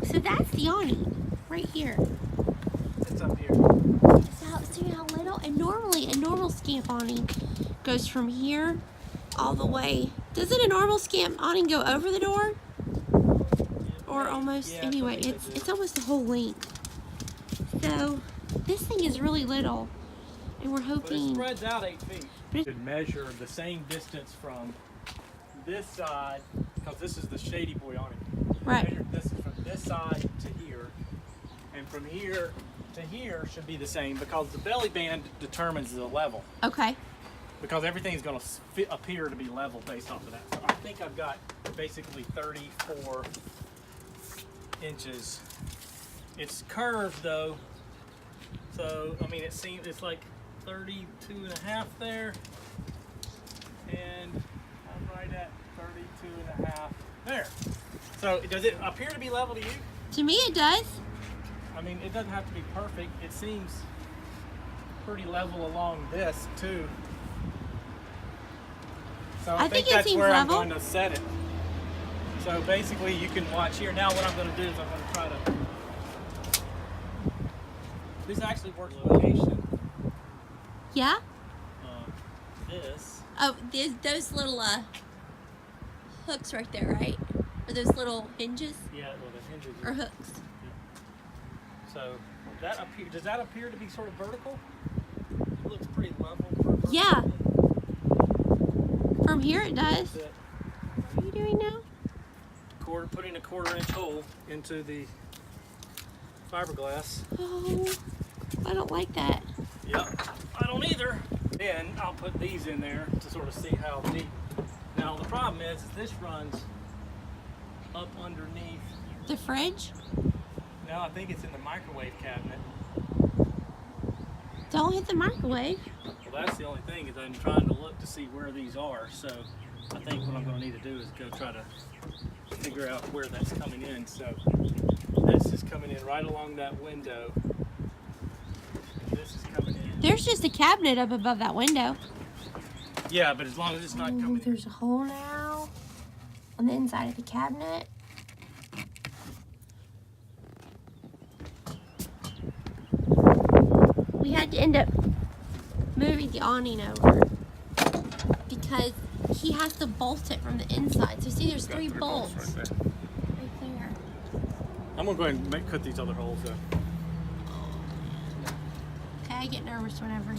So that's the awning right here. It's up here. So see how little? And normally a normal Scamp awning goes from here all the way. Doesn't a normal Scamp awning go over the door? Or almost, yeah, anyway, it's almost the whole length. So this thing is really little. And we're hoping... But it spreads out 8 feet. You could measure the same distance from this side, because this is the Shady Boy awning. Right. Measure this is from this side to here, and from here to here should be the same, because the belly band determines the level. Okay. Because everything's going to appear to be level based off of that. So I think I've got basically 34 inches. It's curved though, so I mean it's like 32 and a half there, and I'm right at 32 and a half there. So does it appear to be level to you? To me it does. I mean, it doesn't have to be perfect. It seems pretty level along this too. So I think it that's seems where level. I'm going to set it. So basically you can watch here. Now what I'm going to do is I'm going to try to... This actually works location. Yeah? This. Oh, those little hooks right there, right? Or those little hinges? Yeah, well, the hinges. Or hooks. Yeah. So that does that appear to be sort of vertical? It looks pretty level. For vertical. Yeah. From here it does. That's it. What are you doing now? Putting a 1/4 inch hole into the fiberglass. Oh, I don't like that. Yep, I don't either. Then I'll put these in there to sort of see how deep. Now the problem is this runs up underneath. The fridge? No, I think it's in the microwave cabinet. Don't hit the microwave. Well, that's the only thing, is I'm trying to look to see where these are. So I think what I'm going to need to do is go try to figure out where that's coming in. So this is coming in right along that window. This is coming in. There's just a cabinet up above that window. Yeah, but as long as it's not coming in. There's a hole now on the inside of the cabinet. We had to end up moving the awning over because he has to bolt it from the inside. So see, there's three bolts right there. right there. I'm gonna go ahead and cut these other holes though. Okay, I get nervous whenever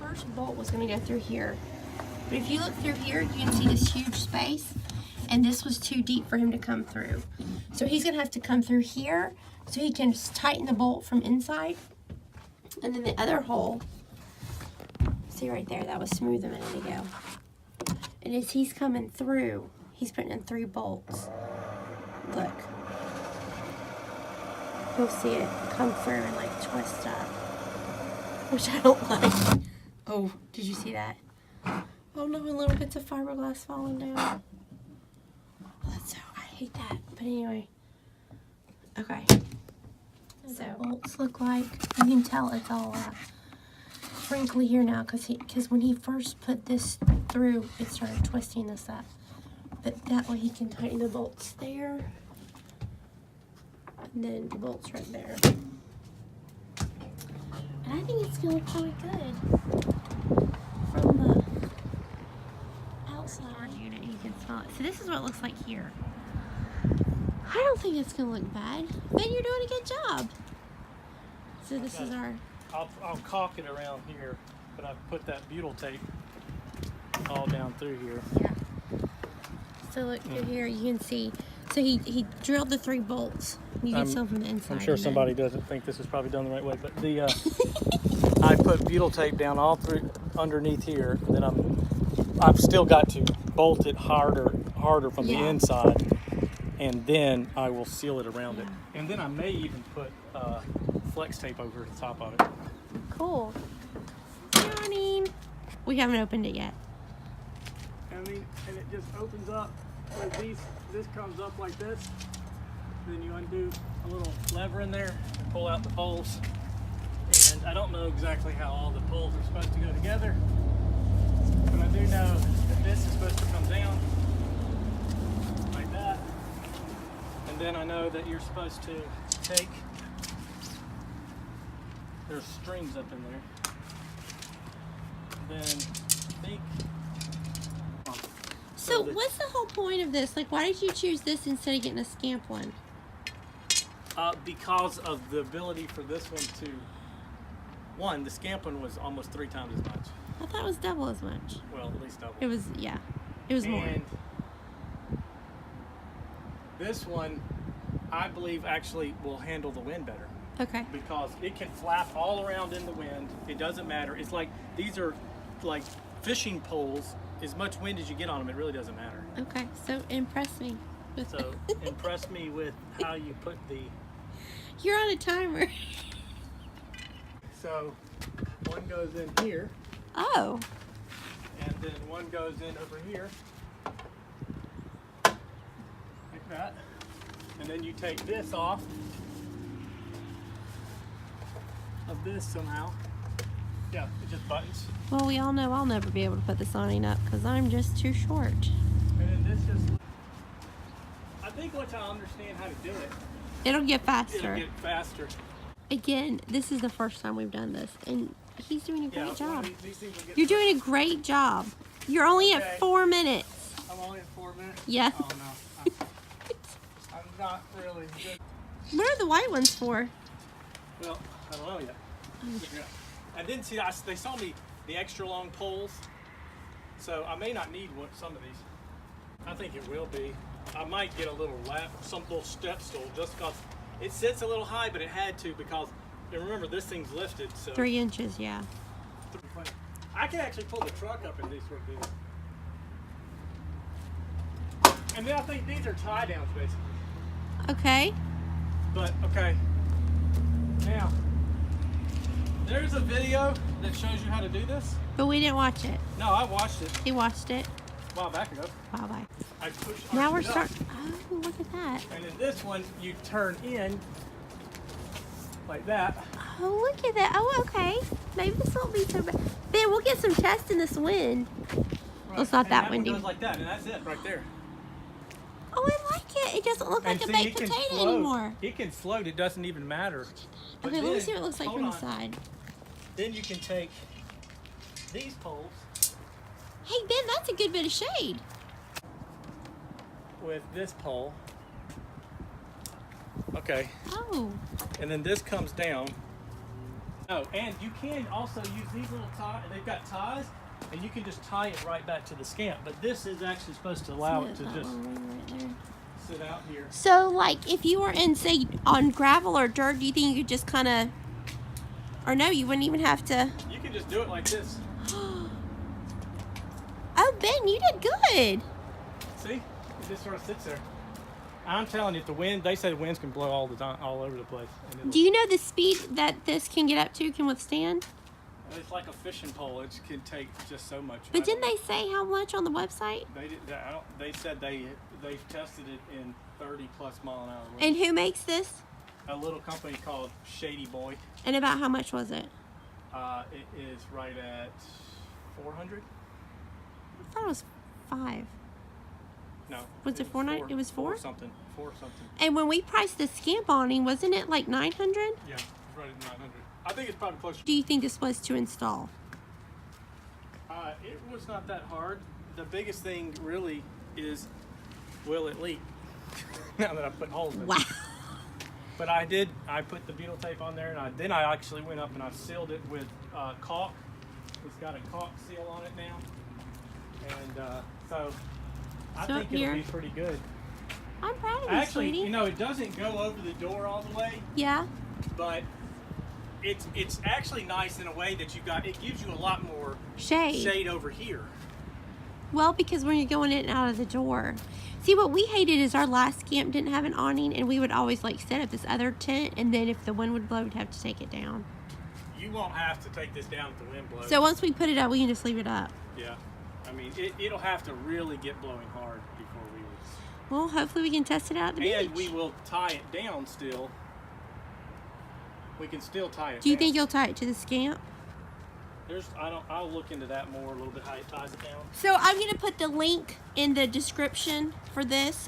first bolt was gonna go through here. But if you look through here, you can see this huge space, and this was too deep for him to come through. So he's gonna have to come through here so he can just tighten the bolt from inside. And then the other hole, see right there, that was smooth a minute ago. And as he's coming through, he's putting in 3 bolts. Look. You'll see it come through and like twist up, which I don't like. Oh, did you see that? Oh no, and little bits of fiberglass falling down. Oh, that's so, I hate that. But anyway, okay. So bolts look like, you can tell it's all crinkly here now because when he first put this through, it started twisting this up. But that way he can tighten the bolts there. And then the bolts right there. And I think it's gonna look really good from the outside unit. You can smell it. So this is what it looks like here. I don't think it's gonna look bad. Ben, you're doing a good job. So this is our... I'll caulk it around here, but I've put that butyl tape all down through here. Yeah. So look through here, you can see. So he drilled the 3 bolts. You can see them from the inside. I'm sure somebody doesn't think this is probably done the right way, but the I put butyl tape down all through underneath here. And then I've still got to bolt it harder from the inside, and then I will seal it around it. And then I may even put flex tape over the top of it. Cool. Awning. We haven't opened it yet. I mean, and it just opens up. This comes up like this. Then you undo a little lever in there and pull out the poles. And I don't know exactly how all the poles are supposed to go together, but I do know that this is supposed to come down like that, And then I know that you're supposed to take, there's strings up in there. Then I think. So what's the whole point of this? Like, why did you choose this instead of getting a Scamp one? Because of the ability for this one to, the Scamp one was almost 3 times as much. I thought it was double as much. Well, at least double. It was, yeah. It was more. And this one, I believe, actually will handle the wind better. Okay. Because it can flap all around in the wind. It doesn't matter. It's like, these are like fishing poles. As much wind as you get on them, it really doesn't matter. Okay, so impress me. So impress me with how you put the... You're on a timer. So one goes in here. Oh. And then one goes in over here. Like that. And then you take this off of this somehow. Yeah, it just buttons. Well, we all know I'll never be able to put this awning up because I'm just too short. And then this just... I think once I understand how to do it, It'll get faster. it'll get faster. Again, this is the first time we've done this, and he's doing a great job. These things will get You're doing a great job. You're only at 4 minutes. I'm only at 4 minutes? Yeah. Oh, no. I'm not really good. What are the white ones for? Well, I don't know yet. I didn't see, they saw me the extra long poles, so I may not need some of these. I think it will be. I might get a little some little step stool just because it sits a little high, but it had to because, and remember, this thing's lifted. So 3 inches, yeah. I can actually pull the truck up in these sort of deals. And then I think these are tie downs basically. Okay. But okay, now there's a video that shows you how to do this. But we didn't watch it. No, I watched it He watched it. a while back ago. Bye-bye. I pushed. Now we're it up. starting. Oh, look at that. And in this one, you turn in like that. Oh, look at that. Oh, okay. Maybe this won't be so bad. Ben, we'll get some tests in this wind. Right. It's not And that one windy. goes like that, and that's it right there. Oh, I like it. It doesn't look like a see, baked it can potato float. anymore. It can float. It doesn't even matter. But Okay, let me then- see what it looks like hold from the on. side. Then you can take these poles Hey, Ben, that's a good bit of shade. with this pole. Okay. Oh. And then this comes down. Oh, and you can also use these little ties. They've got ties, and you can just tie it right back to the Scamp. But this is actually supposed to allow it to That just one right there. sit out here. So, like, if you were in, say, on gravel or dirt, do you think you could just kind of, or no, you wouldn't even have to. You can just do it like this. Oh, Ben, you did good. See? It just sort of sits there. I'm telling you, if the wind, they say the winds can blow all the time, all over the place. And Do you know the speed that this can get up to, can withstand? it's like a fishing pole. It can take just so much. But didn't they say how much on the website? They did. They said they've tested it in 30+ mile an hour winds. And who makes this? A little company called Shady Boy. And about how much was it? It is right at 400. I thought it was 5. No. Was it 490? It was 4? 4 something. 4 something. And when we priced the Scamp awning, wasn't it like 900? Yeah, it's right at 900. I think it's probably closer. Do you think this was to install? It was not that hard. The biggest thing really is, will it leak? Now that I put holes in it. Wow. But I put the butyl tape on there, and then I actually went up and I sealed it with caulk. It's got a caulk seal on it now. And so I So think here- it'll be pretty good. I'm proud of you, Actually, sweetie. you know, it doesn't go over the door all the way, Yeah. but it's actually nice in a way that it gives you a lot more Shade. over here. Well, because when you're going in and out of the door. See, what we hated is our last Scamp didn't have an awning, and we would always like set up this other tent, and then if the wind would blow, we'd have to take it down. You won't have to take this down if the wind blows. So once we put it up, we can just leave it up. Yeah, I mean, it'll have to really get blowing hard before we would. Well, hopefully we can test it out at the And beach. we will tie it down still. We can still tie it Do you down. think you'll tie it to the Scamp? I'll look into that more a little bit, how it ties it down. So I'm going to put the link in the description for this.